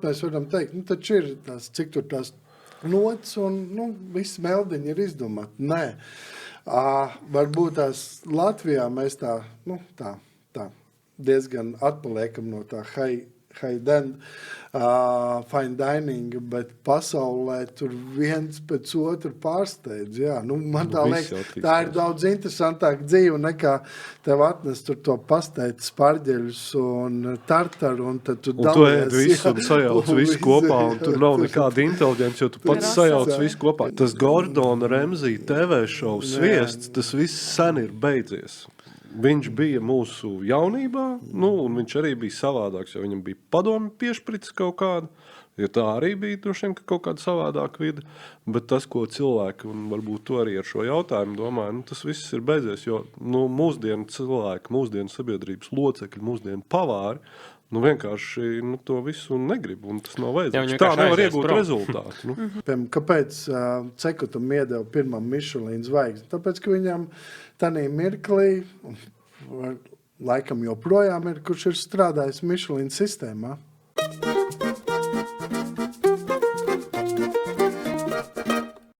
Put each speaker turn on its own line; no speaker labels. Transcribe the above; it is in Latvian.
mēs varam teikt, taču ir tās, cik tur tās nots un, visi meldiņi ir izdomāti. Nē. Varbūt tās Latvijā mēs tā diezgan atpaliekam no tā high-end fine dining, bet pasaulē tur viens pēc otru pārsteidz. Jā. Man tā liekas, tā ir daudz interesantāka dzīve nekā tev atnest tur to pasteicu sparģeļus un tartaru, un tad tu dalies.
Un tu visu un sajauc visu kopā, un tur nav nekāda inteliģence, jo tu pats sajauc visu kopā. Tas Gordona Ramsay TV šovu sviests, tas viss sen ir beidzies. Viņš bija mūsu jaunībā, un viņš arī bija savādāks, jo viņam bija padomi piešprits kaut kāda, jo tā arī bija droši vien kaut kāda savādāka vide, bet tas, ko cilvēki, un varbūt to arī ar šo jautājumu domāju, tas viss ir beidzies, jo mūsdienu cilvēki, mūsdienu sabiedrības locekļi, mūsdienu pavāri, vienkārši to visu negrib, un tas nav vajadzīgs. Tā nevar iegūt rezultātu.
Kāpēc Cekutam iedeva pirmam Michelin zvaigzni? Tāpēc, ka viņam tanī mirklī, laikam joprojām ir, kurš ir strādājis Michelin sistēmā.